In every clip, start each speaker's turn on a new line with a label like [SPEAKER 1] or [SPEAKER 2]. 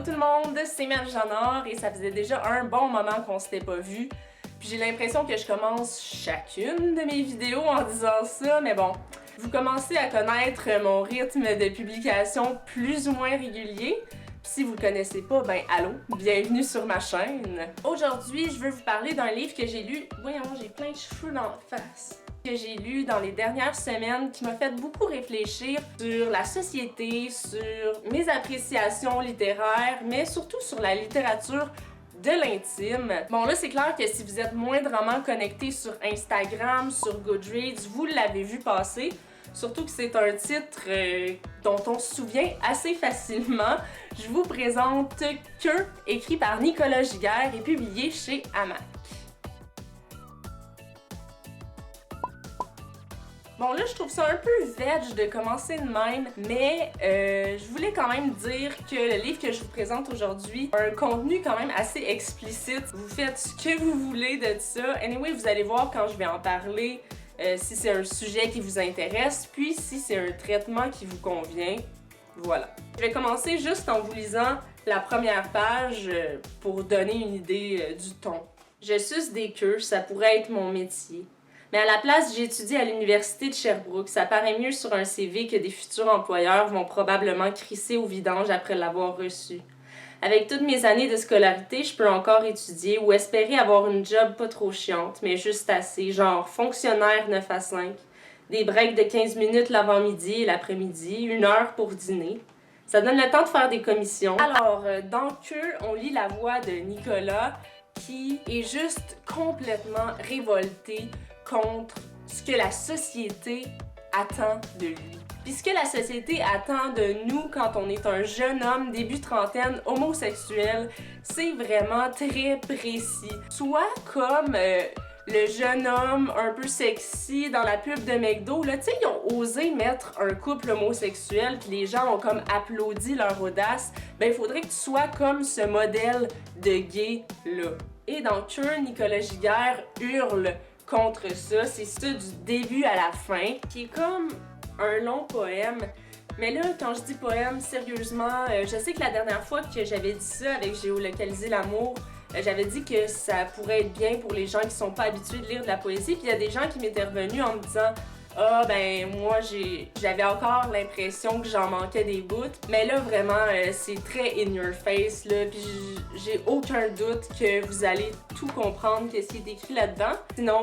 [SPEAKER 1] Allô tout le monde, c'est Marie Janard et ça faisait déjà un bon moment qu'on s'était pas vu. Puis j'ai l'impression que je commence chacune de mes vidéos en disant ça, mais bon, vous commencez à connaître mon rythme de publication plus ou moins régulier. Puis si vous le connaissez pas, ben allô, bienvenue sur ma chaîne. Aujourd'hui, je veux vous parler d'un livre que j'ai lu, voyons, j'ai plein de cheveux dans la face, que j'ai lu dans les dernières semaines qui m'a fait beaucoup réfléchir sur la société, sur mes appréciations littéraires, mais surtout sur la littérature de l'intime. Bon là, c'est clair que si vous êtes moindrement connecté sur Instagram, sur Goodreads, vous l'avez vu passer. Surtout que c'est un titre dont on se souvient assez facilement. Je vous présente Que, écrit par Nicolas Giguère et publié chez Hamac. Bon là, je trouve ça un peu veg de commencer de même, mais je voulais quand même dire que le livre que je vous présente aujourd'hui a un contenu quand même assez explicite. Vous faites ce que vous voulez de ça. Anyway, vous allez voir quand je vais en parler. Si c'est un sujet qui vous intéresse, puis si c'est un traitement qui vous convient, voilà. Je vais commencer juste en vous lisant la première page pour donner une idée du ton. Je suce des queues, ça pourrait être mon métier. Mais à la place, j'étudie à l'université de Sherbrooke. Ça paraît mieux sur un CV que des futurs employeurs vont probablement crisser au vidange après l'avoir reçu. Avec toutes mes années de scolarité, je peux encore étudier ou espérer avoir une job pas trop chiante, mais juste assez, genre fonctionnaire 9 à 5, des breaks de 15 minutes l'avant-midi et l'après-midi, 1 heure pour dîner. Ça donne le temps de faire des commissions. Alors, dans Que, on lit la voix de Nicolas qui est juste complètement révolté contre ce que la société attend de lui. Puis ce que la société attend de nous quand on est un jeune homme, début trentaine, homosexuel, c'est vraiment très précis. Soit comme le jeune homme un peu sexy dans la pub de McDo, là, tu sais, ils ont osé mettre un couple homosexuel, puis les gens ont comme applaudi leur audace. Ben, il faudrait que tu sois comme ce modèle de gay-là. Et dans Que, Nicolas Giguère hurle contre ça, c'est ça du début à la fin, qui est comme un long poème. Mais là, quand je dis poème, sérieusement, je sais que la dernière fois que j'avais dit ça avec Géolocaliser l'amour, j'avais dit que ça pourrait être bien pour les gens qui sont pas habitués de lire de la poésie, puis il y a des gens qui m'étaient revenus en me disant « Ah, ben moi, j'avais encore l'impression que j'en manquais des bouts. » Mais là, vraiment, c'est très in your face, là, puis j'ai aucun doute que vous allez tout comprendre qu'est-ce qui est écrit là-dedans. Sinon,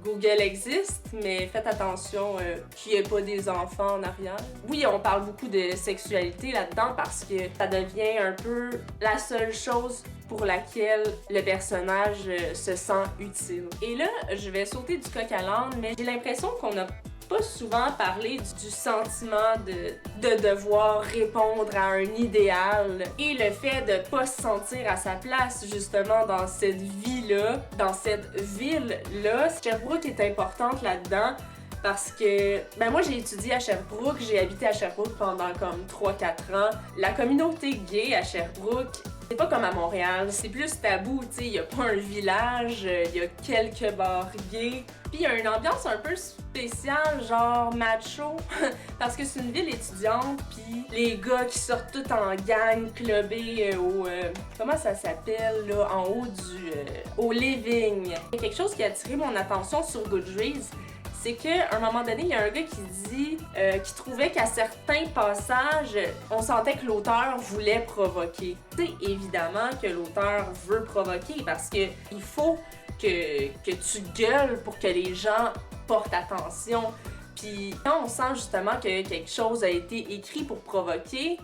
[SPEAKER 1] Google existe, mais faites attention qu'il n'y ait pas des enfants en arrière. Oui, on parle beaucoup de sexualité là-dedans parce que ça devient un peu la seule chose pour laquelle le personnage se sent utile. Et là, je vais sauter du coq à l'âne, mais j'ai l'impression qu'on n'a pas souvent parlé du sentiment de devoir répondre à un idéal et le fait de pas se sentir à sa place justement dans cette vie-là, dans cette ville-là. Sherbrooke est importante là-dedans parce que, ben moi j'ai étudié à Sherbrooke, j'ai habité à Sherbrooke pendant comme 3-4 ans. La communauté gay à Sherbrooke, c'est pas comme à Montréal, c'est plus tabou, tu sais, il y a pas un village, il y a quelques bars gays. Puis il y a une ambiance un peu spéciale, genre macho, parce que c'est une ville étudiante, puis les gars qui sortent tout en gang, clubbés au... comment ça s'appelle, là, en haut au living. Il y a quelque chose qui a attiré mon attention sur Goodreads, c'est qu'à un moment donné, il y a un gars qui dit qu'il trouvait qu'à certains passages, on sentait que l'auteur voulait provoquer. C'est évidemment que l'auteur veut provoquer parce que il faut que tu gueules pour que les gens portent attention. Puis quand on sent justement que quelque chose a été écrit pour provoquer,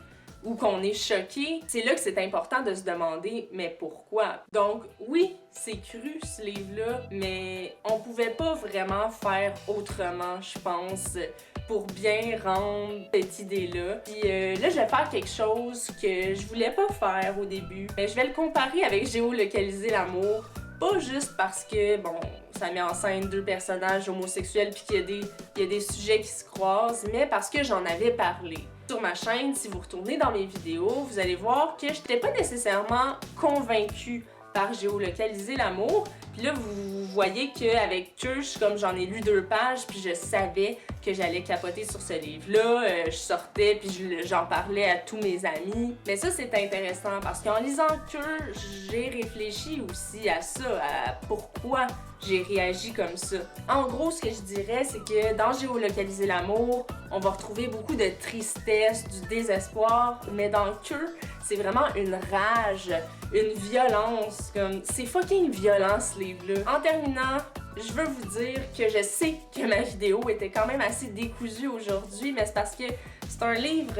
[SPEAKER 1] ou qu'on est choqué, c'est là que c'est important de se demander mais pourquoi? Donc oui, c'est cru ce livre-là, mais on pouvait pas vraiment faire autrement, je pense, pour bien rendre cette idée-là. Puis là, je vais faire quelque chose que je voulais pas faire au début, mais je vais le comparer avec Géolocaliser l'amour. Pas juste parce que, bon, ça met en scène 2 personnages homosexuels puis qu'il y a des sujets qui se croisent, mais parce que j'en avais parlé. Sur ma chaîne, si vous retournez dans mes vidéos, vous allez voir que je n'étais pas nécessairement convaincue par Géolocaliser l'amour. Puis là, vous voyez qu'avec Kirsch, comme j'en ai lu 2 pages, puis je savais que j'allais capoter sur ce livre-là. Je sortais, puis j'en parlais à tous mes amis. Mais ça, c'est intéressant parce qu'en lisant Kirsch, j'ai réfléchi aussi à ça, à pourquoi j'ai réagi comme ça. En gros, ce que je dirais, c'est que dans Géolocaliser l'amour, on va retrouver beaucoup de tristesse, du désespoir, mais dans Cœur, c'est vraiment une rage, une violence, comme c'est fucking violent ce livre-là. En terminant, je veux vous dire que je sais que ma vidéo était quand même assez décousue aujourd'hui, mais c'est parce que c'est un livre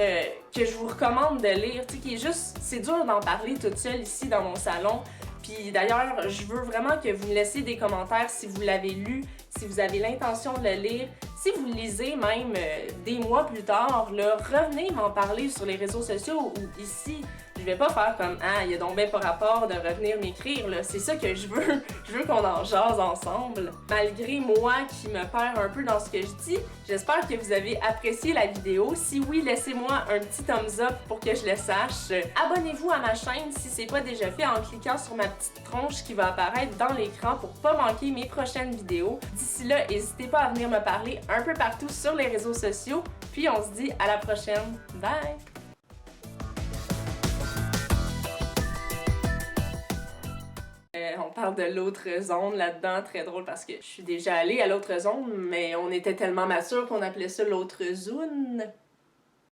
[SPEAKER 1] que je vous recommande de lire, tu sais, qui est juste, c'est dur d'en parler toute seule ici dans mon salon. Puis d'ailleurs, je veux vraiment que vous me laissiez des commentaires si vous l'avez lu, si vous avez l'intention de le lire. Si vous le lisez même des mois plus tard, là, revenez m'en parler sur les réseaux sociaux ou ici. Je vais pas faire comme « Ah, il y a donc ben pas rapport de revenir m'écrire, là. » C'est ça que je veux. Je veux qu'on en jase ensemble. Malgré moi qui me perds un peu dans ce que je dis, j'espère que vous avez apprécié la vidéo. Si oui, laissez-moi un petit thumbs up pour que je le sache. Abonnez-vous à ma chaîne si c'est pas déjà fait en cliquant sur ma petite tronche qui va apparaître dans l'écran pour pas manquer mes prochaines vidéos. D'ici là, n'hésitez pas à venir me parler un peu partout sur les réseaux sociaux. Puis on se dit à la prochaine. Bye! On parle de l'autre zone là-dedans, très drôle parce que je suis déjà allée à l'autre zone, mais on était tellement mature qu'on appelait ça l'autre zone.